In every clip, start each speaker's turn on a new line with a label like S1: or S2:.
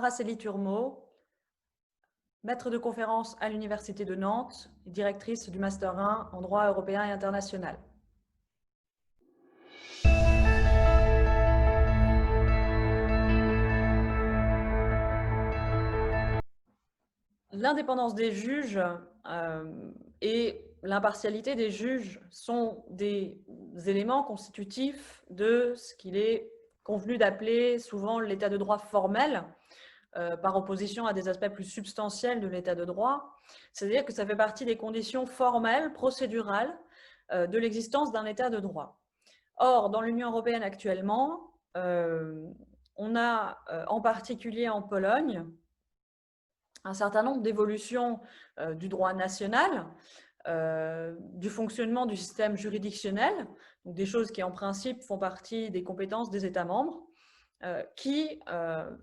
S1: Araceli Turmot, maître de conférence à l'Université de Nantes et directrice du Master 1 en droit européen et international. L'indépendance des juges et l'impartialité des juges sont des éléments constitutifs de ce qu'il est convenu d'appeler souvent l'état de droit formel, par opposition à des aspects plus substantiels de l'état de droit. C'est-à-dire que ça fait partie des conditions formelles, procédurales, de l'existence d'un état de droit. Or, dans l'Union européenne actuellement, on a en particulier en Pologne un certain nombre d'évolutions du droit national, du fonctionnement du système juridictionnel, donc des choses qui en principe font partie des compétences des États membres, qui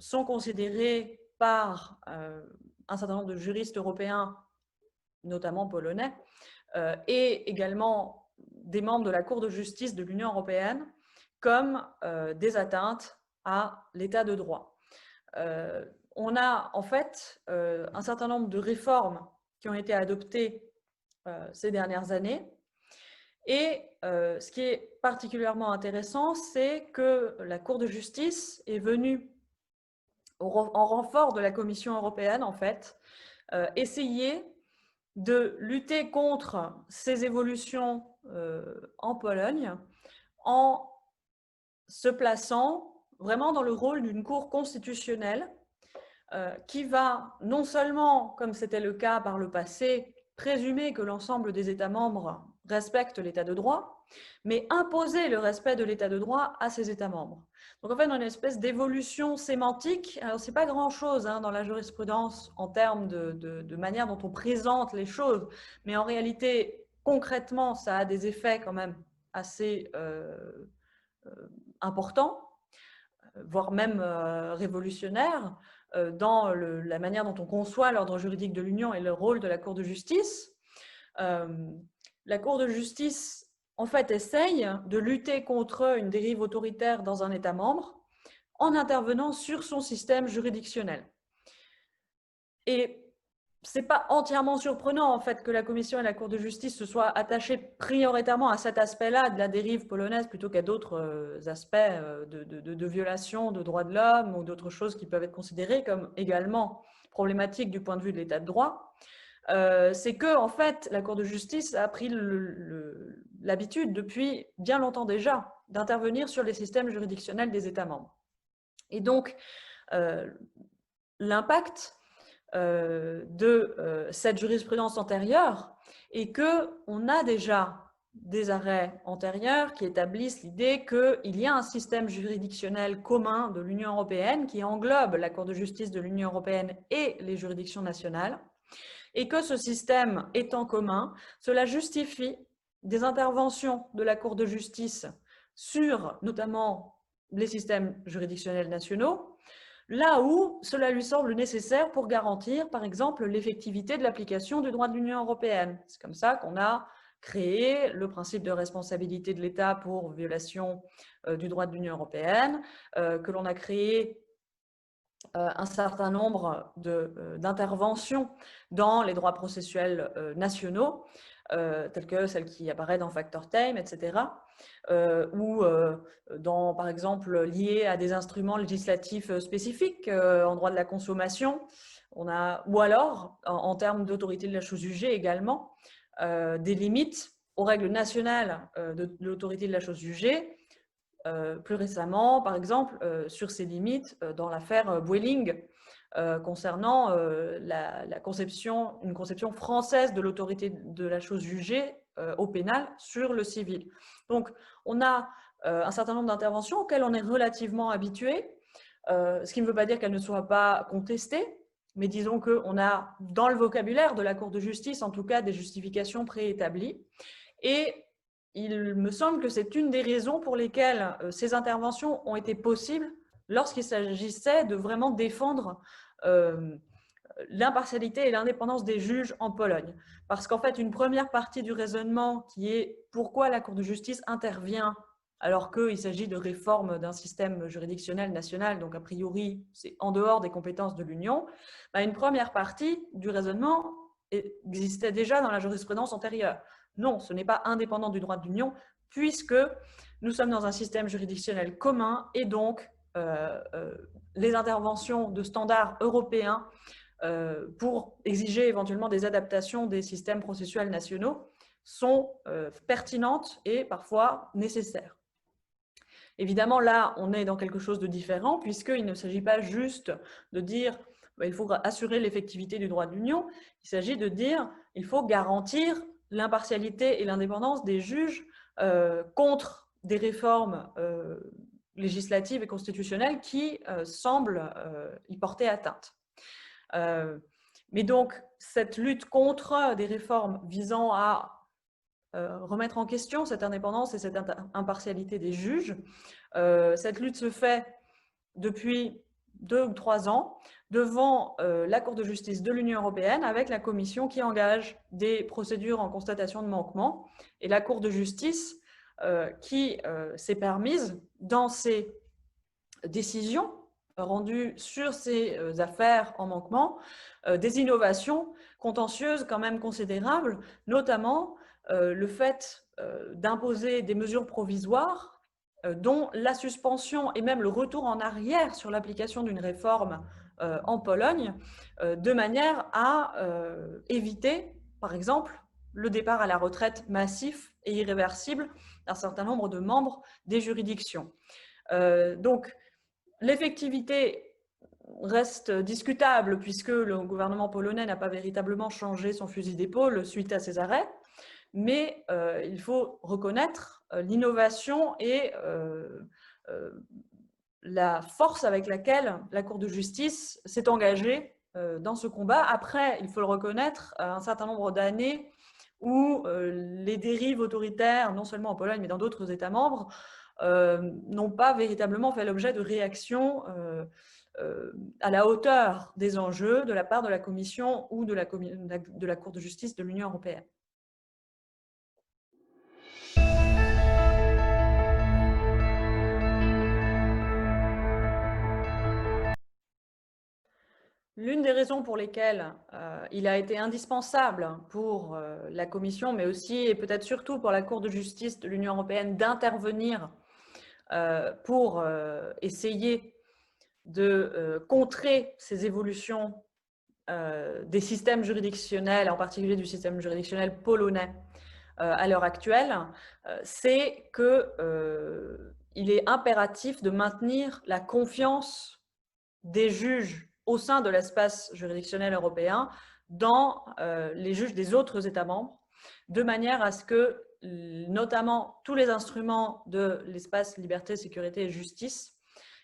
S1: sont considérées par un certain nombre de juristes européens, notamment polonais, et également des membres de la Cour de justice de l'Union européenne, comme des atteintes à l'état de droit. On a en fait un certain nombre de réformes qui ont été adoptées ces dernières années. Et ce qui est particulièrement intéressant, c'est que la Cour de justice est venue en renfort de la Commission européenne, en fait, essayer de lutter contre ces évolutions en Pologne en se plaçant vraiment dans le rôle d'une cour constitutionnelle qui va non seulement, comme c'était le cas par le passé, présumer que l'ensemble des États membres respectent l'état de droit, mais imposer le respect de l'état de droit à ces États membres. Donc en fait, on a une espèce d'évolution sémantique. Alors, ce n'est pas grand-chose dans la jurisprudence en termes de manière dont on présente les choses, mais en réalité, concrètement, ça a des effets quand même assez importants, voire même révolutionnaires, dans la manière dont on conçoit l'ordre juridique de l'Union et le rôle de la Cour de justice. La Cour de justice, en fait, essaye de lutter contre une dérive autoritaire dans un État membre en intervenant sur son système juridictionnel. Et ce n'est pas entièrement surprenant en fait que la Commission et la Cour de justice se soient attachées prioritairement à cet aspect-là de la dérive polonaise plutôt qu'à d'autres aspects de violation de droits de l'homme ou d'autres choses qui peuvent être considérées comme également problématiques du point de vue de l'état de droit. C'est que en fait, la Cour de justice a pris l'habitude depuis bien longtemps déjà d'intervenir sur les systèmes juridictionnels des États membres. Et donc, l'impact de cette jurisprudence antérieure est qu'on a déjà des arrêts antérieurs qui établissent l'idée qu'il y a un système juridictionnel commun de l'Union européenne qui englobe la Cour de justice de l'Union européenne et les juridictions nationales, et que ce système étant commun, cela justifie des interventions de la Cour de justice sur notamment les systèmes juridictionnels nationaux, là où cela lui semble nécessaire pour garantir, par exemple, l'effectivité de l'application du droit de l'Union européenne. C'est comme ça qu'on a créé le principe de responsabilité de l'État pour violation du droit de l'Union européenne, que l'on a créé un certain nombre d'interventions dans les droits processuels nationaux, telles que celles qui apparaissent dans Factor Time, etc., ou par exemple, liées à des instruments législatifs spécifiques en droit de la consommation, ou alors, en termes d'autorité de la chose jugée également, des limites aux règles nationales de l'autorité de la chose jugée, plus récemment, par exemple, sur ces limites dans l'affaire Vueling, concernant une conception française de l'autorité de la chose jugée au pénal sur le civil. Donc, on a un certain nombre d'interventions auxquelles on est relativement habitué, ce qui ne veut pas dire qu'elles ne soient pas contestées, mais disons qu'on a dans le vocabulaire de la Cour de justice, en tout cas, des justifications préétablies. Et il me semble que c'est une des raisons pour lesquelles ces interventions ont été possibles lorsqu'il s'agissait de vraiment défendre l'impartialité et l'indépendance des juges en Pologne. Parce qu'en fait, une première partie du raisonnement qui est pourquoi la Cour de justice intervient alors qu'il s'agit de réforme d'un système juridictionnel national, donc a priori c'est en dehors des compétences de l'Union, une première partie du raisonnement existait déjà dans la jurisprudence antérieure. Non, ce n'est pas indépendant du droit de l'Union, puisque nous sommes dans un système juridictionnel commun et donc les interventions de standards européens pour exiger éventuellement des adaptations des systèmes processuels nationaux sont pertinentes et parfois nécessaires. Évidemment, là, on est dans quelque chose de différent, puisqu'il ne s'agit pas juste de dire il faut assurer l'effectivité du droit de l'Union, il s'agit de dire il faut garantir l'impartialité et l'indépendance des juges contre des réformes législatives et constitutionnelles qui semblent y porter atteinte. Mais donc, cette lutte contre des réformes visant à remettre en question cette indépendance et cette impartialité des juges, cette lutte se fait depuis 2 ou 3 ans devant la Cour de justice de l'Union européenne avec la Commission qui engage des procédures en constatation de manquement et la Cour de justice qui s'est permise dans ses décisions rendues sur ces affaires en manquement des innovations contentieuses quand même considérables, notamment le fait d'imposer des mesures provisoires dont la suspension et même le retour en arrière sur l'application d'une réforme en Pologne, de manière à éviter, par exemple, le départ à la retraite massif et irréversible d'un certain nombre de membres des juridictions. Donc, l'effectivité reste discutable puisque le gouvernement polonais n'a pas véritablement changé son fusil d'épaule suite à ces arrêts, mais il faut reconnaître l'innovation et la force avec laquelle la Cour de justice s'est engagée dans ce combat. Après, il faut le reconnaître, un certain nombre d'années où les dérives autoritaires, non seulement en Pologne, mais dans d'autres États membres, n'ont pas véritablement fait l'objet de réactions à la hauteur des enjeux de la part de la Commission ou de la Cour de justice de l'Union européenne. L'une des raisons pour lesquelles il a été indispensable pour la Commission, mais aussi et peut-être surtout pour la Cour de justice de l'Union européenne d'intervenir pour essayer de contrer ces évolutions des systèmes juridictionnels, en particulier du système juridictionnel polonais à l'heure actuelle, c'est qu'il est impératif de maintenir la confiance des juges au sein de l'espace juridictionnel européen dans les juges des autres États membres, de manière à ce que, notamment, tous les instruments de l'espace liberté, sécurité et justice,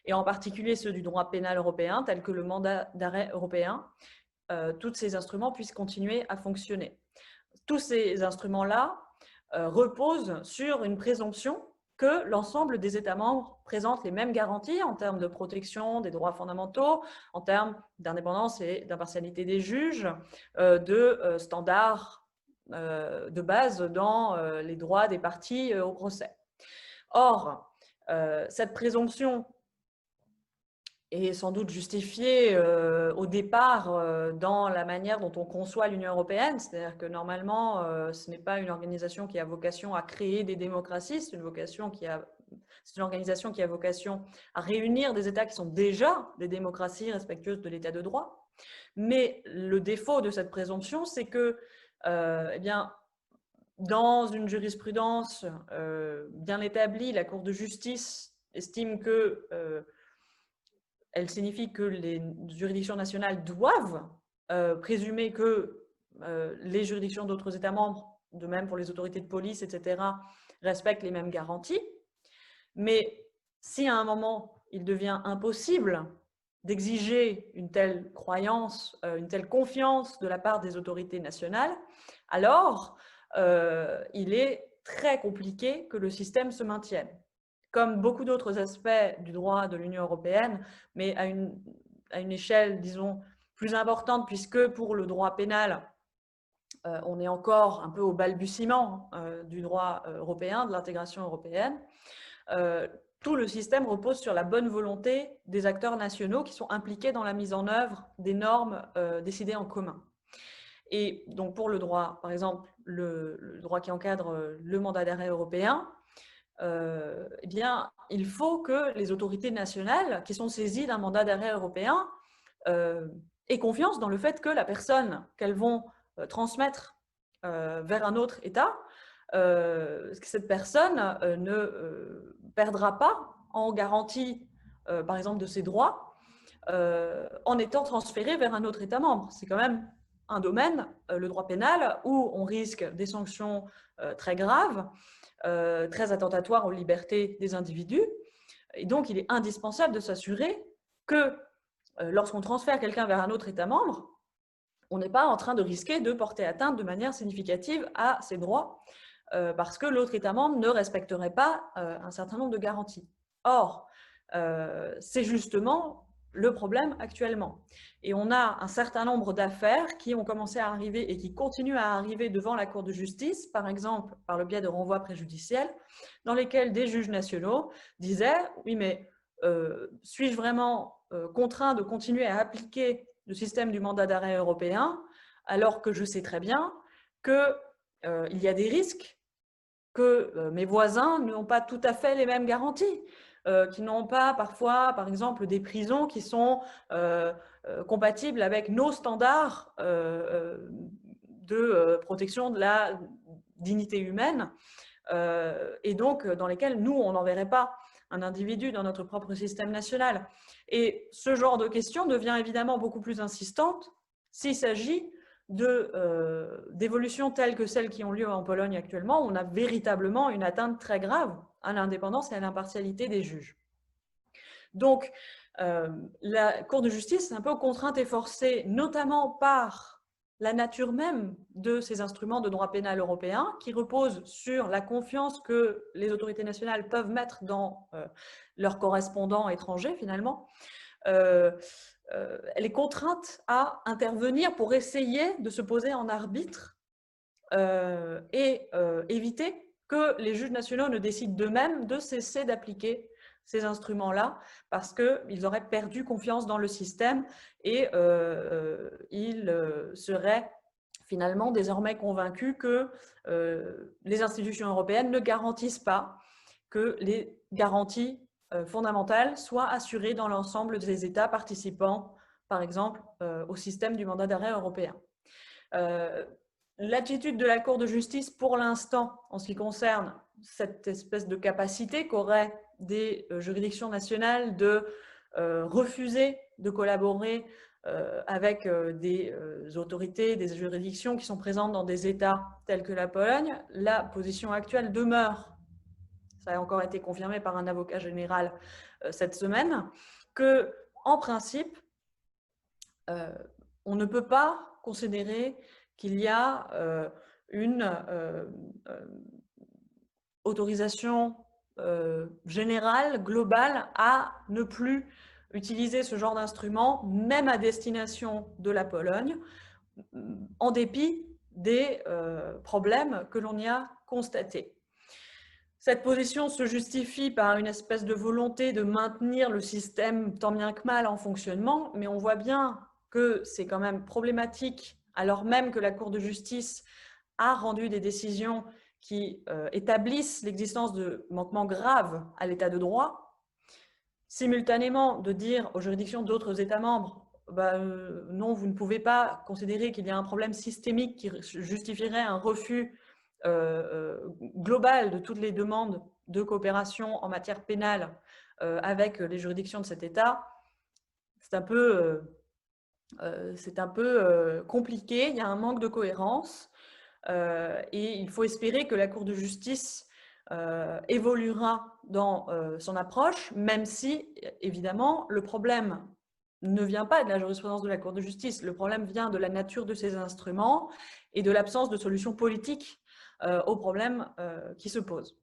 S1: et en particulier ceux du droit pénal européen, tels que le mandat d'arrêt européen, tous ces instruments puissent continuer à fonctionner. Tous ces instruments-là reposent sur une présomption que l'ensemble des États membres présentent les mêmes garanties en termes de protection des droits fondamentaux, en termes d'indépendance et d'impartialité des juges, de standards de base dans les droits des parties au procès. Or, cette présomption est sans doute justifiée au départ dans la manière dont on conçoit l'Union européenne, c'est-à-dire que normalement, ce n'est pas une organisation qui a vocation à créer des démocraties, c'est une organisation qui a vocation à réunir des États qui sont déjà des démocraties respectueuses de l'État de droit. Mais le défaut de cette présomption, c'est que, eh bien, dans une jurisprudence bien établie, la Cour de justice estime que elle signifie que les juridictions nationales doivent présumer que les juridictions d'autres États membres, de même pour les autorités de police, etc., respectent les mêmes garanties. Mais si à un moment, il devient impossible d'exiger une telle croyance, une telle confiance de la part des autorités nationales, alors il est très compliqué que le système se maintienne. Comme beaucoup d'autres aspects du droit de l'Union européenne, mais à une échelle, disons, plus importante, puisque pour le droit pénal, on est encore un peu au balbutiement du droit européen, de l'intégration européenne. tout le système repose sur la bonne volonté des acteurs nationaux qui sont impliqués dans la mise en œuvre des normes décidées en commun. Et donc pour le droit, par exemple, le droit qui encadre le mandat d'arrêt européen, eh bien, il faut que les autorités nationales qui sont saisies d'un mandat d'arrêt européen aient confiance dans le fait que la personne qu'elles vont transmettre vers un autre État, que cette personne ne perdra pas en garantie, par exemple, de ses droits, en étant transférée vers un autre État membre. C'est quand même un domaine, le droit pénal, où on risque des sanctions très graves, très attentatoires aux libertés des individus. Et donc, il est indispensable de s'assurer que lorsqu'on transfère quelqu'un vers un autre État membre, on n'est pas en train de risquer de porter atteinte de manière significative à ses droits parce que l'autre État membre ne respecterait pas un certain nombre de garanties. Or, c'est justement le problème actuellement. Et on a un certain nombre d'affaires qui ont commencé à arriver et qui continuent à arriver devant la Cour de justice, par exemple par le biais de renvois préjudiciels, dans lesquels des juges nationaux disaient « Oui, mais suis-je vraiment contraint de continuer à appliquer le système du mandat d'arrêt européen alors que je sais très bien qu'il y a des risques, que mes voisins n'ont pas tout à fait les mêmes garanties, qui n'ont pas parfois, par exemple, des prisons qui sont compatibles avec nos standards de protection de la dignité humaine, et donc dans lesquels nous, on n'enverrait pas un individu dans notre propre système national. Et ce genre de question devient évidemment beaucoup plus insistante s'il s'agit d'évolutions telles que celles qui ont lieu en Pologne actuellement, où on a véritablement une atteinte très grave à l'indépendance et à l'impartialité des juges. Donc, la Cour de justice est un peu contrainte et forcée, notamment par la nature même de ces instruments de droit pénal européen, qui reposent sur la confiance que les autorités nationales peuvent mettre dans leurs correspondants étrangers, finalement. Elle est contrainte à intervenir pour essayer de se poser en arbitre et éviter que les juges nationaux ne décident d'eux-mêmes de cesser d'appliquer ces instruments-là parce qu'ils auraient perdu confiance dans le système et ils seraient finalement désormais convaincus que les institutions européennes ne garantissent pas que les garanties fondamentales soient assurées dans l'ensemble des États participants, par exemple, au système du mandat d'arrêt européen. L'attitude de la Cour de justice, pour l'instant, en ce qui concerne cette espèce de capacité qu'auraient des juridictions nationales de refuser de collaborer avec des autorités, des juridictions qui sont présentes dans des États tels que la Pologne, la position actuelle demeure, ça a encore été confirmé par un avocat général cette semaine, que, en principe, on ne peut pas considérer qu'il y a une autorisation générale, globale, à ne plus utiliser ce genre d'instrument, même à destination de la Pologne, en dépit des problèmes que l'on y a constatés. Cette position se justifie par une espèce de volonté de maintenir le système tant bien que mal en fonctionnement, mais on voit bien que c'est quand même problématique, alors même que la Cour de justice a rendu des décisions qui établissent l'existence de manquements graves à l'état de droit, simultanément de dire aux juridictions d'autres États membres non, vous ne pouvez pas considérer qu'il y a un problème systémique qui justifierait un refus global de toutes les demandes de coopération en matière pénale avec les juridictions de cet État, c'est un peu compliqué, il y a un manque de cohérence et il faut espérer que la Cour de justice évoluera dans son approche, même si, évidemment, le problème ne vient pas de la jurisprudence de la Cour de justice, le problème vient de la nature de ces instruments et de l'absence de solution politique aux problèmes qui se posent.